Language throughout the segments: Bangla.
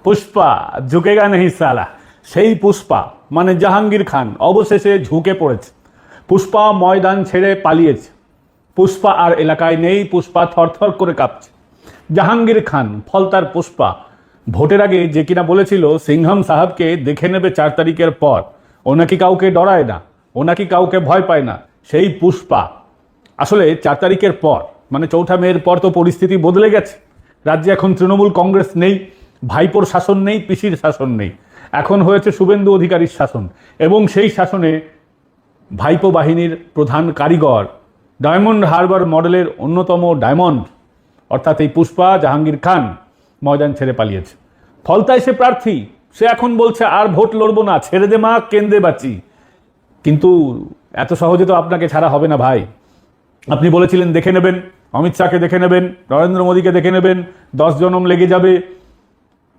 পুষ্পা ঝুঁকেগা নেহি সালা, সেই পুষ্পা মানে জাহাঙ্গীর খান অবশেষে ঝুঁকে পড়েছে। পুষ্পা ময়দান ছেড়ে পালিয়েছে। পুষ্পা আর এলাকায় নেই, পুষ্পা থরথর করে কাঁপছে। জাহাঙ্গীর খান ফলতার পুষ্পা ভোটের আগে যে কিনা বলেছিল সিংহাম সাহাবকে দেখে নেবে 4 তারিখের পর, ও নাকি কাউকে ডরায় না, ও নাকি কাউকে ভয় পায় না, সেই পুষ্পা আসলে 4 তারিখের পর মানে 4ঠা মের পর তো পরিস্থিতি বদলে গেছে। রাজ্যে এখন তৃণমূল কংগ্রেস নেই, ভাইপোর শাসন নেই, পিসির শাসন নেই, এখন হয়েছে শুভেন্দু অধিকারীর শাসন। এবং সেই শাসনে ভাইপো বাহিনীর প্রধান কারিগর, ডায়মন্ড হারবার মডেলের অন্যতম ডায়মন্ড অর্থাৎ এই পুষ্পা জাহাঙ্গীর খান ময়দান ছেড়ে পালিয়েছে। ফলতায় সে প্রার্থী, সে এখন বলছে আর ভোট লড়বো না, ছেড়ে দে মা, কেন্দ্রে বাঁচি। কিন্তু এত সহজে তো আপনাকে ছাড়া হবে না ভাই। আপনি বলেছিলেন দেখে নেবেন, অমিত শাহকে দেখে নেবেন, নরেন্দ্র মোদীকে দেখে নেবেন, 10 জনম লেগে যাবে।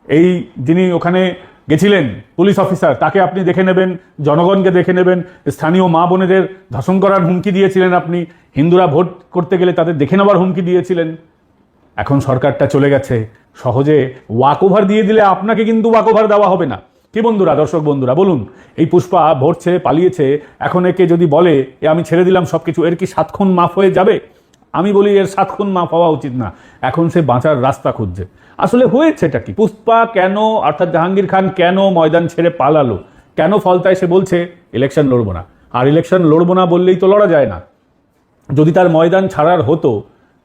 এই যিনি ওখানে গেছিলেন পুলিশ অফিসার, তাকে আপনি দেখে নেবেন, জনগণকে দেখে নেবেন, স্থানীয় মা বোনেদের ধর্ষণ করার হুমকি দিয়েছিলেন আপনি, হিন্দুরা ভোট করতে গেলে তাদের দেখে নেওয়ার হুমকি দিয়েছিলেন। এখন সরকারটা চলে গেছে, সহজে ওয়াক ওভার দিয়ে দিলে আপনাকে কিন্তু ওয়াক ওভার দেওয়া হবে না। কি বন্ধুরা, দর্শক বন্ধুরা বলুন, এই পুষ্পা ভোট ছেড়ে পালিয়েছে, এখন একে যদি বলে এ আমি ছেড়ে দিলাম সবকিছু, এর কি 7 খুন মাফ হয়ে যাবে? আমি বলি এর 7 খুন মাফ হওয়া উচিত না। এখন সে বাঁচার রাস্তা খুঁজছে। আসলে হয়েছে এটা কি? পুষ্পা কেন অর্থাৎ জাহাঙ্গীর খান কেন ময়দান ছেড়ে পালালো? কেন ফলতায় সে বলছে ইলেকশন লড়বো না? আর ইলেকশন লড়বো না বললেই তো লড়া যায় না। যদি তার ময়দান ছাড়ার হতো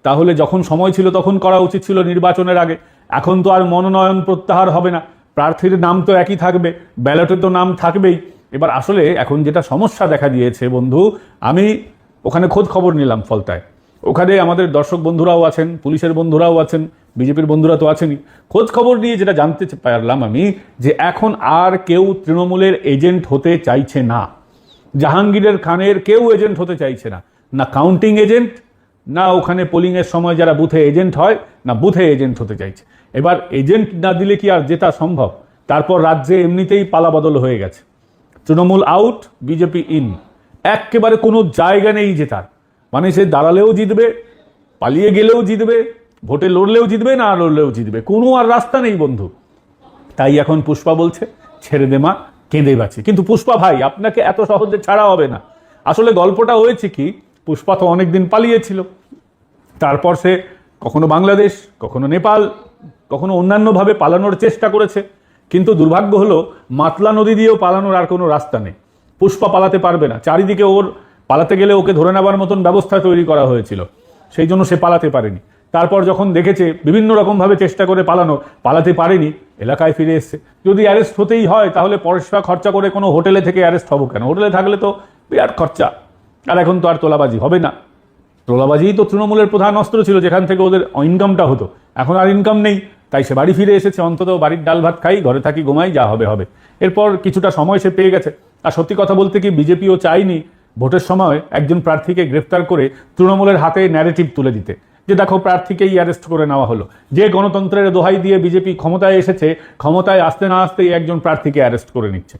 তাহলে যখন সময় ছিল তখন করা উচিত ছিল, নির্বাচনের আগে। এখন তো আর মনোনয়ন প্রত্যাহার হবে না, প্রার্থীর নাম তো একই থাকবে, ব্যালটে তো নাম থাকবেই। এবার আসলে এখন যেটা সমস্যা দেখা দিয়েছে বন্ধু, আমি ওখানে খোঁজ খবর নিলাম ফলতায়, ওখানে আমাদের দর্শক বন্ধুরাও আছেন, পুলিশের বন্ধুরাও আছেন, বিজেপির বন্ধুরা তো আছেনই। খোঁজ খবর নিয়ে যেটা জানতে পারলাম আমি, যে এখন আর কেউ তৃণমূলের এজেন্ট হতে চাইছে না। জাহাঙ্গীরের খানের কেউ এজেন্ট হতে চাইছে না, না কাউন্টিং এজেন্ট, না ওখানে পোলিংয়ের সময় যারা বুথে এজেন্ট হয়, না বুথে এজেন্ট হতে চাইছে। এবার এজেন্ট না দিলে কি আর জেতা সম্ভব? তারপর রাজ্যে এমনিতেই পালাবদল হয়ে গেছে, তৃণমূল আউট, বিজেপি ইন, একেবারে কোনো জায়গা নেই জেতার। মানে সে দাঁড়ালেও জিতবে, পালিয়ে গেলেও জিতবে, ভোটে লড়লেও জিতবে, না লড়লেও জিতবে, কোনো আর রাস্তা নেই বন্ধু। তাই এখন পুষ্পা বলছে ছেড়ে দে মা, কেঁদে বাঁচি। কিন্তু পুষ্পা ভাই, আপনাকে এত সহজে ছাড়া হবে না। আসলে গল্পটা হয়েছে কি, পুষ্পা তো অনেকদিন পালিয়েছিল, তারপর সে কখনো বাংলাদেশ, কখনো নেপাল, কখনো অন্যান্যভাবে পালানোর চেষ্টা করেছে। কিন্তু দুর্ভাগ্য হলো মাতলা নদী দিয়েও পালানোর আর কোনো রাস্তা নেই। পুষ্পা পালাতে পারবে না, চারিদিকে ওর পালাতে গেলে ওকে ধরে নেবার মতন ব্যবস্থা তৈরি করা হয়েছিল, সেই জন্য সে পালাতে পারেনি। তারপর যখন দেখেছে বিভিন্ন রকমভাবে চেষ্টা করে পালাতে পারেনি, এলাকায় ফিরে এসছে। যদি অ্যারেস্ট হতেই হয় তাহলে পয়সা খরচা করে কোনো হোটেলে থেকে অ্যারেস্ট হবো কেন? হোটেলে থাকলে তো বিরাট খরচা। আর এখন তো আর তোলাবাজি হবে না, তোলাবাজিই তো তৃণমূলের প্রধান অস্ত্র ছিল, যেখান থেকে ওদের ইনকামটা হতো। এখন আর ইনকাম নেই, তাই সে বাড়ি ফিরে এসেছে, অন্তত বাড়ির ডাল ভাত খাই, ঘরে থাকি, ঘুমাই, যা হবে হবে। এরপর কিছুটা সময় সে পেয়ে গেছে। আর সত্যি কথা বলতে কি, বিজেপিও চায়নি ভোটের সময় একজন প্রার্থীকে গ্রেফতার করে তৃণমূলের হাতে ন্যারেটিভ তুলে দিতে, যে দেখো প্রার্থীকেই অ্যারেস্ট করে নেওয়া হলো। যে গণতন্ত্রের দোহাই দিয়ে বিজেপি ক্ষমতায় এসেছে, ক্ষমতায় আসতে না আসতেই একজন প্রার্থীকে অ্যারেস্ট করে নিচ্ছে।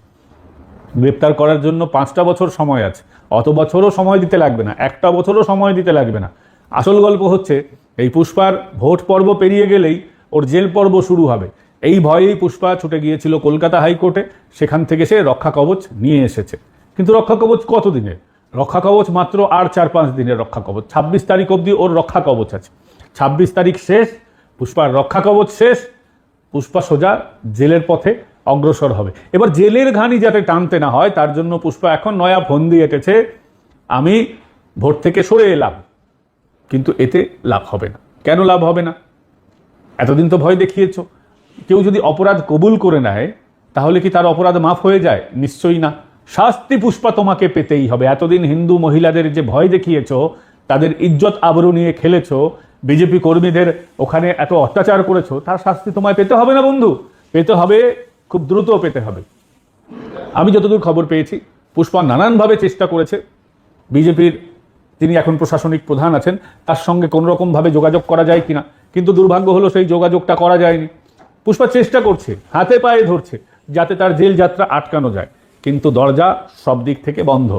গ্রেপ্তার করার জন্য 5টা বছর সময় আছে, অত বছরও সময় দিতে লাগবে না, 1টা বছরও সময় দিতে লাগবে না। আসল গল্প হচ্ছে এই পুষ্পার ভোট পর্ব পেরিয়ে গেলেই ওর জেল পর্ব শুরু হবে। এই ভয়েই পুষ্পা ছুটে গিয়েছিল কলকাতা হাইকোর্টে, সেখান থেকে সে রক্ষা কবচ নিয়ে এসেছে। কিন্তু রক্ষা কবচ কত দিনের? রক্ষা কবচ মাত্র আর 4-5 দিনের রক্ষা কবচ। 26 তারিখ অবধি ওর রক্ষা কবচ আছে। 26 তারিখ শেষ, পুষ্পার রক্ষা কবচ শেষ, পুষ্পা সোজা জেলের পথে অগ্রসর হবে। এবার জেলের ঘানি যাতে টানতে না হয় তার জন্য পুষ্পা এখন নয়া ফন্দি এঁটেছে, আমি ভোট থেকে সরে এলাম, কিন্তু এতে লাভ হবে না। কেন লাভ হবে না? এতদিন তো ভয় দেখিয়েছ। কেউ যদি অপরাধ কবুল করে নেয় তাহলে কি তার অপরাধ মাফ হয়ে যায়? নিশ্চয়ই না। শাস্তি পুষ্পা তোমাকে পেতেই হবে। এতদিন হিন্দু মহিলাদের যে ভয় দেখিয়েছ, তাদের ইজ্জত আবরু নিয়ে খেলেছ, বিজেপি কর্মীদের ওখানে এত অত্যাচার করেছো, তার শাস্তি তোমায় পেতে হবে না বন্ধু, পেতে হবে, খুব দ্রুত পেতে হবে। আমি যতদূর খবর পেয়েছি, পুষ্পা নানানভাবে চেষ্টা করেছে বিজেপির যিনি এখন প্রশাসনিক প্রধান আছেন তার সঙ্গে কোনো রকমভাবে যোগাযোগ করা যায় কিনা, কিন্তু দুর্ভাগ্য হলো সেই যোগাযোগটা করা যায়নি। পুষ্পা চেষ্টা করছে, হাতে পায়ে ধরছে যাতে তার জেল যাত্রা আটকানো যায়, কিন্তু দরজা সব দিক থেকে বন্ধ।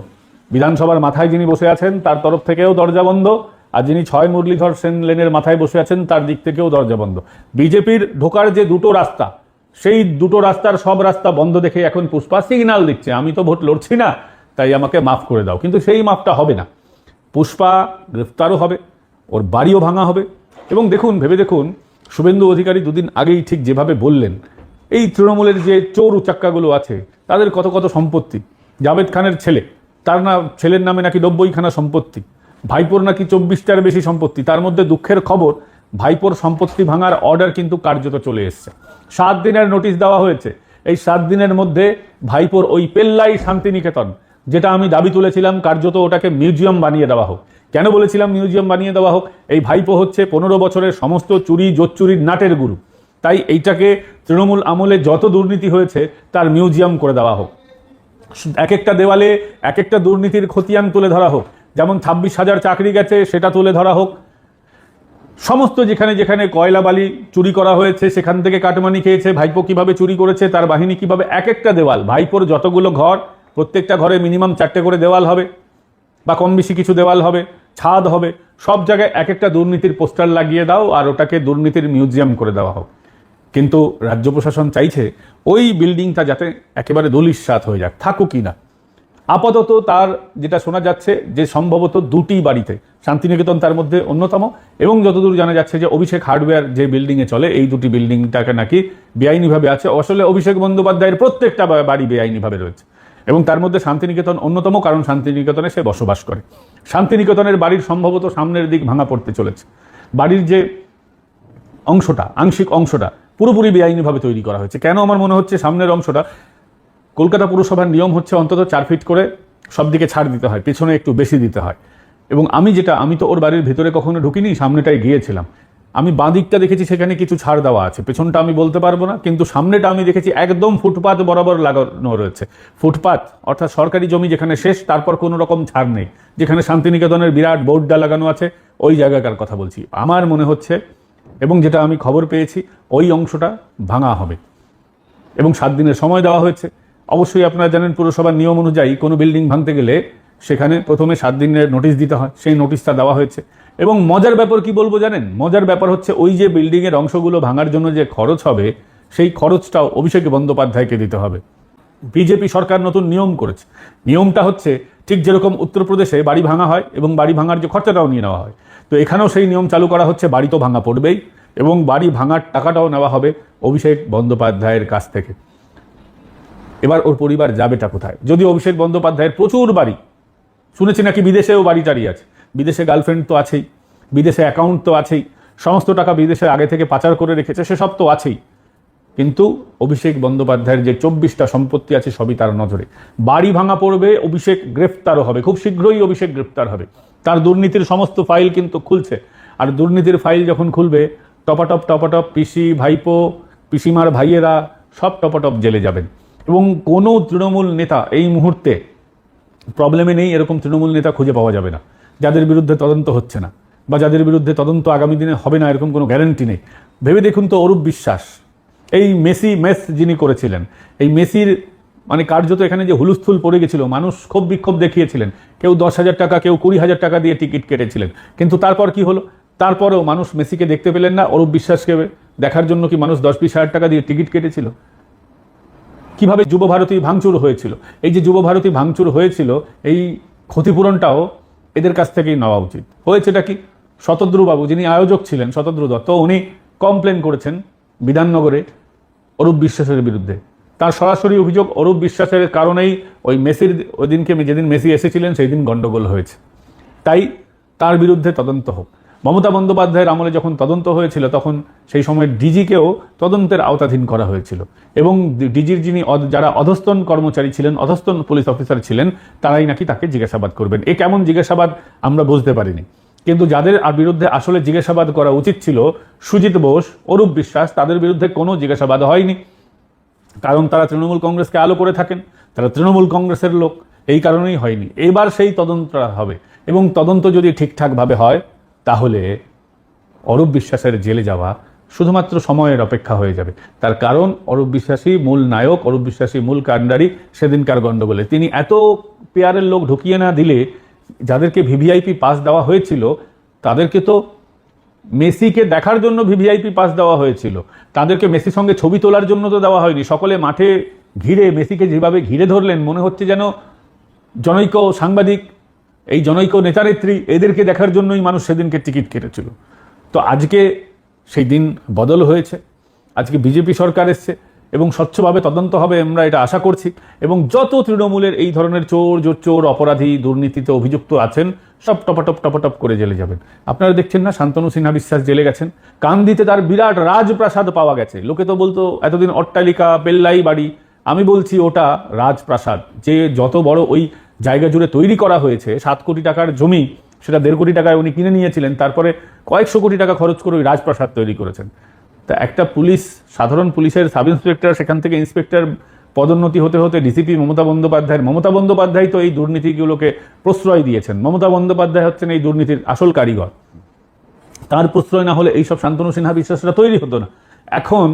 বিধানসভার মাথায় যিনি বসে আছেন তার তরফ থেকেও দরজা বন্ধ, আর যিনি 6 মুরলীধর সেন লেনের মাথায় বসে আছেন তার দিক থেকেও দরজা বন্ধ। বিজেপির ঢোকার যে দুটো রাস্তা, সেই দুটো রাস্তার সব রাস্তা বন্ধ দেখে এখন পুষ্পা সিগন্যাল দিচ্ছে, আমি তো ভোট লড়ছি না, তাই আমাকে মাফ করে দাও। কিন্তু সেই মাফটা হবে না। পুষ্পা গ্রেফতারও হবে, ওর বাড়িও ভাঙা হবে। এবং দেখুন, ভেবে দেখুন, শুভেন্দু অধিকারী দুদিন আগেই ঠিক যেভাবে বললেন, এই তৃণমূলের যে চোর উচাক্কাগুলো আছে তাদের কত কত সম্পত্তি, জাভেদ খানের ছেলে, তার ছেলের নামে নাকি 90খানা সম্পত্তি, ভাইপোর নাকি 24টার বেশি সম্পত্তি। তার মধ্যে দুঃখের খবর, ভাইপোর সম্পত্তি ভাঙার অর্ডার কিন্তু কার্যত চলে এসছে। 7 দিনের নোটিশ দেওয়া হয়েছে। এই 7 দিনের মধ্যে ভাইপোর ওই পেল্লাই শান্তিনিকেতন, যেটা আমি দাবি তুলেছিলাম কার্যত ওটাকে মিউজিয়াম বানিয়ে দেওয়া হোক। কেন বলেছিলাম মিউজিয়াম বানিয়ে দেওয়া হোক? এই ভাইপো হচ্ছে 15 বছরের সমস্ত চুরি জোচ্চুরির নাটের গুরু। তাই এইটাকে তৃণমূল আমলে যত দুর্নীতি হয়েছে তার মিউজিয়াম করে দেওয়া হোক। এক একটা দেওয়ালে এক একটা দুর্নীতির খতিয়ান তুলে ধরা হোক। যেমন 26,000 চাকরি গেছে সেটা তুলে ধরা হোক। সমস্ত যেখানে যেখানে কয়লা বালি চুরি করা হয়েছে সেখান থেকে কাটমানি খেয়েছে ভাইপো কিভাবে চুরি করেছে, তার বাহিনী কিভাবে, এক একটা দেওয়াল, ভাইপোর যতগুলো ঘর, প্রত্যেকটা ঘরে মিনিমাম 4টে করে দেওয়াল হবে বা কম বেশি কিছু দেওয়াল হবে, ছাদ হবে, সব জায়গায় এক একটা দুর্নীতির পোস্টার লাগিয়ে দাও আর ওটাকে দুর্নীতির মিউজিয়াম করে দেওয়া হোক। কিন্তু রাজ্য প্রশাসন চাইছে ওই বিল্ডিংটা যাতে একেবারে ধূলিসাৎ হয়ে যাক, থাকুকই না। আপাতত তার যেটা শোনা যাচ্ছে যে সম্ভবত 2টি বাড়িতে, শান্তিনিকেতন তার মধ্যে অন্যতম, এবং যতদূর জানা যাচ্ছে যে অভিষেক হার্ডওয়্যার যে বিল্ডিংয়ে চলে, এই 2টি বিল্ডিংটাকে নাকি বেআইনিভাবে আছে। আসলে অভিষেক বন্দ্যোপাধ্যায়ের প্রত্যেকটা বাড়ি বেআইনিভাবে রয়েছে এবং তার মধ্যে শান্তিনিকেতন অন্যতম, কারণ শান্তিনিকেতনে সে বসবাস করে। শান্তিনিকেতনের বাড়ির সম্ভবত সামনের দিক ভাঙা পড়তে চলেছে। বাড়ির যে অংশটা, আংশিক অংশটা পুরোপুরি বেআইনিভাবে তৈরি করা হয়েছে। কেন আমার মনে হচ্ছে সামনের অংশটা, কলকাতা পুরসভার নিয়ম হচ্ছে অন্তত 4 ফিট করে সব দিকে ছাড় দিতে হয়, পেছনে একটু বেশি দিতে হয়। এবং আমি তো ওর বাড়ির ভেতরে কখনো ঢুকিনি, সামনেটাই গিয়েছিলাম। আমি বাঁ দিকটা দেখেছি সেখানে কিছু ছাড় দেওয়া আছে, পেছনটা আমি বলতে পারবো না, কিন্তু সামনেটা আমি দেখেছি একদম ফুটপাত বরাবর লাগানো রয়েছে। ফুটপাত অর্থাৎ সরকারি জমি যেখানে শেষ, তারপর কোনো রকম ছাড় নেই, যেখানে শান্তিনিকেতনের বিরাট বোর্ডটা লাগানো আছে ওই জায়গাকার কথা বলছি। আমার মনে হচ্ছে, এবং যেটা আমি খবর পেয়েছি, ওই অংশটা ভাঙা হবে এবং 7 দিনের সময় দেওয়া হয়েছে। অবশ্যই আপনারা জানেন পুরসভার নিয়ম অনুযায়ী কোনো বিল্ডিং ভাঙতে গেলে সেখানে প্রথমে 7 দিনের নোটিশ দিতে হয়, সেই নোটিশটা দেওয়া হয়েছে। এবং মজার ব্যাপার কি বলবো জানেন, মজার ব্যাপার হচ্ছে ওই যে বিল্ডিংয়ের অংশগুলো ভাঙার জন্য যে খরচ হবে, সেই খরচটাও অভিষেক বন্দ্যোপাধ্যায়কে দিতে হবে। বিজেপি সরকার নতুন নিয়ম করেছে। নিয়মটা হচ্ছে ঠিক যেরকম উত্তরপ্রদেশে বাড়ি ভাঙা হয় এবং বাড়ি ভাঙার যে খরচাটাও নিয়ে নেওয়া হয়, তো এখানেও সেই নিয়ম চালু করা হচ্ছে। বাড়ি তো ভাঙা পড়বেই এবং বাড়ি ভাঙার টাকাটাও নেওয়া হবে অভিষেক বন্দ্যোপাধ্যায়ের কাছ থেকে। এবার ওর পরিবার যাবেটা কোথায়? যদি অভিষেক বন্দ্যোপাধ্যায়ের প্রচুর বাড়ি, শুনেছি নাকি বিদেশেও বাড়ি টাড়ি আছে, বিদেশে গার্লফ্রেন্ড তো আছেই, বিদেশে অ্যাকাউন্ট তো আছেই, সমস্ত টাকা বিদেশে আগে থেকে পাচার করে রেখেছে, সেসব তো আছেই। কিন্তু অভিষেক বন্দ্যোপাধ্যায়ের যে 24টা সম্পত্তি আছে সবই তার নজরে। বাড়ি ভাঙা পড়বে, অভিষেক গ্রেফতারও হবে, খুব শীঘ্রই অভিষেক গ্রেফতার হবে। তার দুর্নীতির সমস্ত ফাইল কিন্তু খুলছে, আর দুর্নীতির ফাইল যখন খুলবে, টপাটপ পিসি, ভাইপো, পিসিমার ভাইয়েরা সব টপাটপ জেলে যাবেন। এবং কোনো তৃণমূল নেতা এই মুহূর্তে প্রবলেমে নেই এরকম তৃণমূল নেতা খুঁজে পাওয়া যাবে না, যাদের বিরুদ্ধে তদন্ত হচ্ছে না বা যাদের বিরুদ্ধে তদন্ত আগামী দিনে হবে না এরকম কোনো গ্যারান্টি নেই। ভেবে দেখুন তো, অরূপ বিশ্বাস, এই মেস যিনি করেছিলেন, এই মেসির মানে কার্যত এখানে যে হুলুস্থুল পড়ে গেছিল, মানুষ ক্ষোভ বিক্ষোভ দেখিয়েছিলেন, কেউ 10,000 টাকা, কেউ 20,000 টাকা দিয়ে টিকিট কেটেছিলেন। কিন্তু তারপর কি হলো? তারপরেও মানুষ মেসিকে দেখতে পেলেন না, অরূপ বিশ্বাসকে দেখার জন্য কি মানুষ 10-20 হাজার টাকা দিয়ে টিকিট কেটেছিল? কিভাবে যুবভারতী ভাঙচুর হয়েছিল? এই যে যুবভারতী ভাঙচুর হয়েছিল, এই ক্ষতিপূরণটাও এদের কাছ থেকেই নেওয়া উচিত। হয়েছেটা কি? শতদ্রুবাবু, যিনি আয়োজক ছিলেন, শতদ্রু দত্ত, উনি কমপ্লেন করেছেন বিধাননগরে অরূপ বিশ্বাসের বিরুদ্ধে। তার সরাসরি অভিযোগ, অরূপ বিশ্বাসের কারণেই ওই মেসির, ওই দিনকে যেদিন মেসি এসেছিলেন সেই দিন গন্ডগোল হয়েছে, তাই তার বিরুদ্ধে তদন্ত হোক। মমতা বন্দ্যোপাধ্যায়ের আমলে যখন তদন্ত হয়েছিল তখন সেই সময় ডিজিকেও তদন্তের আওতাধীন করা হয়েছিল এবং ডিজির যারা অধস্তন কর্মচারী ছিলেন, অধস্তন পুলিশ অফিসার ছিলেন, তারাই নাকি তাকে জিজ্ঞাসাবাদ করবেন। এ কেমন জিজ্ঞাসাবাদ আমরা বুঝতে পারিনি, কিন্তু যাদের বিরুদ্ধে আসলে জিজ্ঞাসাবাদ করা উচিত ছিল, সুজিত বোস, অরূপ বিশ্বাস, তাদের বিরুদ্ধে কোনো জিজ্ঞাসাবাদ হয়নি, কারণ তারা তৃণমূল কংগ্রেসকে আলো করে থাকেন, তারা তৃণমূল কংগ্রেসের লোক, এই কারণেই হয়নি। এবার সেই তদন্তটা হবে এবং তদন্ত যদি ঠিকঠাকভাবে হয় তাহলে অরূপ বিশ্বাসের জেলে যাওয়া শুধুমাত্র সময়ের অপেক্ষা হয়ে যাবে। তার কারণ অরূপ বিশ্বাসী মূল নায়ক, অরূপ বিশ্বাসী মূল কাণ্ডারি সেদিনকার গণ্ডগোলে। তিনি এত পেয়ারের লোক ঢুকিয়ে না দিলে, যাদেরকে ভিভিআইপি পাস দেওয়া হয়েছিল তাদেরকে তো মেসিকে দেখার জন্য ভিভিআইপি পাস দেওয়া হয়েছিল, তাদেরকে মেসির সঙ্গে ছবি তোলার জন্য তো দেওয়া হয়নি। সকলে মাঠে ঘিরে মেসিকে যেভাবে ঘিরে ধরলেন, মনে হচ্ছে যেন জনৈক সাংবাদিক, এই জনৈক নেতানেত্রী, এদেরকে দেখার জন্যই মানুষ সেদিনকে টিকিট কেটেছিল। তো আজকে সেই দিন বদল হয়েছে, আজকে বিজেপি সরকার এসছে এবং স্বচ্ছভাবে তদন্ত হবে, আমরা এটা আশা করছি। এবং যত তৃণমূলের এই ধরনের চোর অপরাধী দুর্নীতিতে অভিযুক্ত আছেন সব টপাটপ করে জেলে যাবেন। আপনারা দেখছেন না, শান্তনু সিনহা বিশ্বাস জেলে গেছেন, কান্দিতে তার বিরাট রাজপ্রাসাদ পাওয়া গেছে। লোকে তো বলতো এতদিন অট্টালিকা, পেল্লাই বাড়ি, আমি বলছি ওটা রাজপ্রাসাদ। যে যত বড় ওই জায়গা জুড়ে তৈরি করা হয়েছে, 7 কোটি টাকার জমি, সেটা 1.5 কোটি টাকায় উনি কিনে নিয়েছিলেন, তারপরে কয়েকশো কোটি টাকা খরচ করে ওই রাজপ্রাসাদ তৈরি করেছেন। তা একটা পুলিশ, সাধারণ পুলিশের সাব ইন্সপেক্টর, সেখান থেকে ইন্সপেক্টর পদোন্নতি হতে হতে ডিসিপি মমতা বন্দ্যোপাধ্যায় তো এই দুর্নীতিগুলোকে প্রশ্রয় দিয়েছেন। মমতা বন্দ্যোপাধ্যায় হচ্ছেন এই দুর্নীতির আসল কারিগর। তার প্রশ্রয় না হলে এইসব শান্তনু সিনহা বিশ্বাসটা তৈরি হতো না। এখন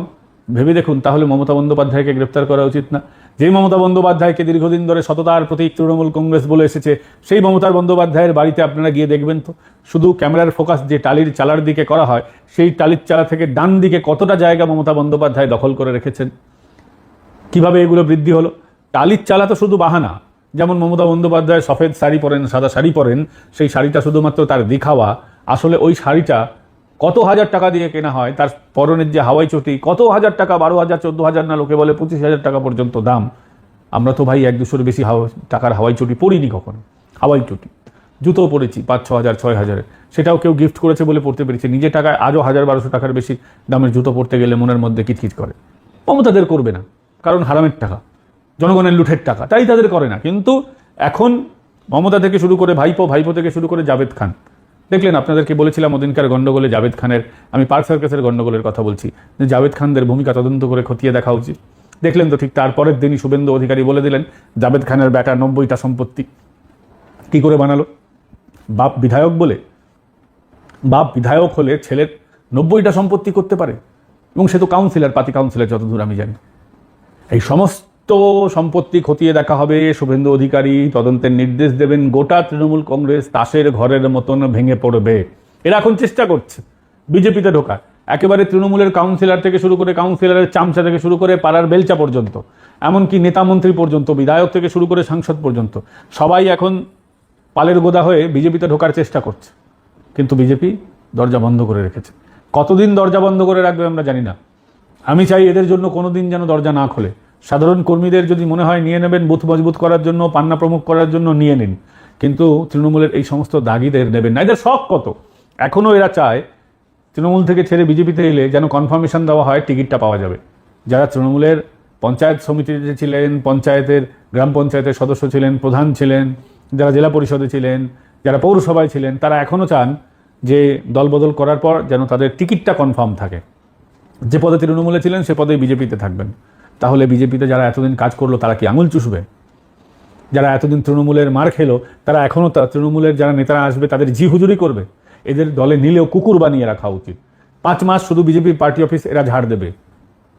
ভেবে দেখুন, তাহলে মমতা বন্দ্যোপাধ্যায়কে গ্রেপ্তার করা উচিত না? যে মমতা বন্দ্যোপাধ্যায়কে দীর্ঘদিন ধরে সততার প্রতীক তৃণমূল কংগ্রেস বলে এসেছে, সেই মমতা বন্দ্যোপাধ্যায়ের বাড়িতে আপনারা গিয়ে দেখবেন তো, শুধু ক্যামেরার ফোকাস যে টালির চালার দিকে করা হয়, সেই টালির চালা থেকে ডান দিকে কতটা জায়গা মমতা বন্দ্যোপাধ্যায় দখল করে রেখেছেন। কিভাবে এগুলো বৃদ্ধি হলো? টালির চালা তো শুধু বাহানা। যেমন মমতা বন্দ্যোপাধ্যায় সফেদ শাড়ি পরেন, সাদা শাড়ি পরেন, সেই শাড়িটা শুধুমাত্র তার দেখাওয়া। আসলে ওই শাড়িটা কত হাজার টাকা দিয়ে কেনা হয়, তার পরনের যে হাওয়াই চটি কত হাজার টাকা, 12,000 14,000 না, লোকে বলে 25,000 টাকা পর্যন্ত দাম। আমরা তো ভাই 1-200-র বেশি টাকার হাওয়াই চটি পরিনি কখনো। হাওয়াই চটি, জুতো পরেছি 5-6 হাজার 6 হাজারের, সেটাও কেউ গিফট করেছে বলে পড়তে পেরেছি। নিজে টাকায় আজও 1,000-1,200 টাকার বেশি দামের জুতো পরতে গেলে মনের মধ্যে কিচকিচ করে। মমতাদের করবে না, কারণ হারামের টাকা, জনগণের লুঠের টাকা, তাই তাদের করে না। কিন্তু এখন মমতা থেকে শুরু করে ভাইপো থেকে শুরু করে জাভেদ খান, দেখলেন আপনাদেরকে বলেছিলাম ওদিনকার গন্ডগোলে জাভেদ খানের, আমি পার্ক সার্কাসের গন্ডগোলের কথা বলছি, যে জাভেদ খানদের ভূমিকা তদন্ত করে খতিয়ে দেখা উচিত। দেখলেন তো, ঠিক তারপরের দিনই শুভেন্দু অধিকারী বলে দিলেন জাভেদ খানের বেটা 90টা সম্পত্তি কি করে বানালো। বাপ বিধায়ক বলে, বাপ বিধায়ক হলে ছেলের 90টা সম্পত্তি করতে পারে, এবং সে তো কাউন্সিলর, পাতি কাউন্সিলর যতদূর আমি জানি। এই সমস্ত সম্পত্তি খতিয়ে দেখা হবে, শুভেন্দু অধিকারী তদন্তের নির্দেশ দেবেন। গোটা তৃণমূল কংগ্রেস তাসের ঘরের মতন ভেঙে পড়বে। এরা এখন চেষ্টা করছে বিজেপিতে ঢোকার, একেবারে তৃণমূলের কাউন্সিলর থেকে শুরু করে, কাউন্সিলরের চামচা থেকে শুরু করে পাড়ার বেলচা পর্যন্ত, এমনকি নেতা মন্ত্রী পর্যন্ত, বিধায়ক থেকে শুরু করে সাংসদ পর্যন্ত, সবাই এখন পালের গোদা হয়ে বিজেপিতে ঢোকার চেষ্টা করছে। কিন্তু বিজেপি দরজা বন্ধ করে রেখেছে। কতদিন দরজা বন্ধ করে রাখবে আমরা জানি না। আমি চাই এদের জন্য কোনোদিন যেন দরজা না খোলে। সাধারণ কর্মীদের যদি মনে হয় নিয়ে নেবেন বুথ মজবুত করার জন্য, পান্না প্রমুখ করার জন্য, নিয়ে নিন, কিন্তু তৃণমূলের এই সমস্ত দাগিদের নেবেন না। এদের শখ কত, এখনও এরা চায় তৃণমূল থেকে ছেড়ে বিজেপিতে এলে যেন কনফার্মেশন দেওয়া হয়, টিকিটটা পাওয়া যাবে। যারা তৃণমূলের পঞ্চায়েত সমিতিতে ছিলেন, পঞ্চায়েতের গ্রাম পঞ্চায়েতের সদস্য ছিলেন, প্রধান ছিলেন, যারা জেলা পরিষদে ছিলেন, যারা পৌরসভায় ছিলেন, তারা এখনও চান যে দলবদল করার পর যেন তাদের টিকিটটা কনফার্ম থাকে। যে পদে তৃণমূলে ছিলেন সে পদে বিজেপিতে থাকবেন। তাহলে বিজেপিতে যারা এতদিন কাজ করলো তারা কি আঙুল চুষবে? যারা এতদিন তৃণমূলের মার খেলো তারা এখনও তৃণমূলের যারা নেতারা আসবে তাদের জি হুজুরি করবে? এদের দলে নিলেও কুকুর বানিয়ে রাখা উচিত। 5 মাস শুধু বিজেপির পার্টি অফিস এরা ঝাড় দেবে।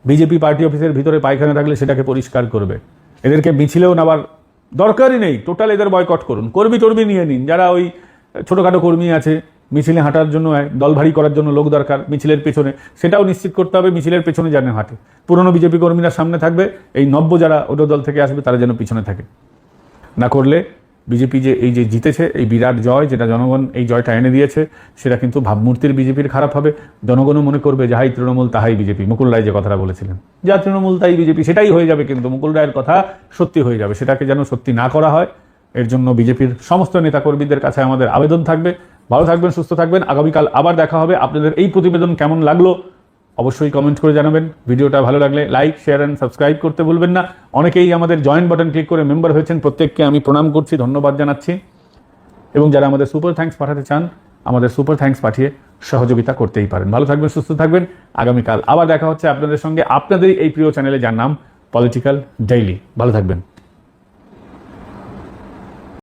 বিজেপি পার্টি অফিসের ভিতরে পায়খানা থাকলে সেটাকে পরিষ্কার করবে। এদেরকে মিছিলেও নেওয়ার দরকারই নেই, টোটাল এদের বয়কট করুন। কর্মী নিয়ে নিন, যারা ওই ছোটোখাটো কর্মী আছে, মিছিলে হাঁটার জন্য দল ভারী করার জন্য লোক দরকার মিছিলের পেছনে, সেটাও নিশ্চিত করতে হবে মিছিলের পেছনে যেন হাঁটে। পুরনো বিজেপি কর্মীরা সামনে থাকবে, এই নব্য যারা ওটা দল থেকে আসবে তারা যেন পিছনে থাকে। না করলে বিজেপি যে এই যে জিতেছে, এই বিরাট জয়, যেটা জনগণ এই জয়টা এনে দিয়েছে, সেটা কিন্তু ভাবমূর্তির বিজেপির খারাপ হবে। জনগণও মনে করবে যাহাই তৃণমূল তাহাই বিজেপি। মুকুল রায় যে কথাটা বলেছিলেন, যা তৃণমূল তাই বিজেপি, সেটাই হয়ে যাবে। কিন্তু মুকুল রায়ের কথা সত্যি হয়ে যাবে, সেটাকে যেন সত্যি না করা হয়। এর জন্য বিজেপির সমস্ত নেতাকর্মীদের কাছে আমাদের আবেদন থাকবে, ভালো থাকবেন, সুস্থ থাকবেন। আগামীকাল আবার দেখা হবে। আপনাদের এই প্রতিবেদন কেমন লাগলো অবশ্যই কমেন্ট করে জানাবেন। ভিডিওটা ভালো লাগলে লাইক, শেয়ার অ্যান্ড সাবস্ক্রাইব করতে ভুলবেন না। অনেকেই আমাদের জয়েন বাটন ক্লিক করে মেম্বার হয়েছেন, প্রত্যেককে আমি প্রণাম করছি, ধন্যবাদ জানাচ্ছি। এবং যারা আমাদের সুপার থ্যাঙ্কস পাঠাতে চান, আমাদের সুপার থ্যাঙ্কস পাঠিয়ে সহযোগিতা করতেই পারেন। ভালো থাকবেন, সুস্থ থাকবেন। আগামীকাল আবার দেখা হচ্ছে আপনাদের সঙ্গে, আপনাদের এই প্রিয় চ্যানেলে, যার নাম পলিটিক্যাল ডেইলি। ভালো থাকবেন।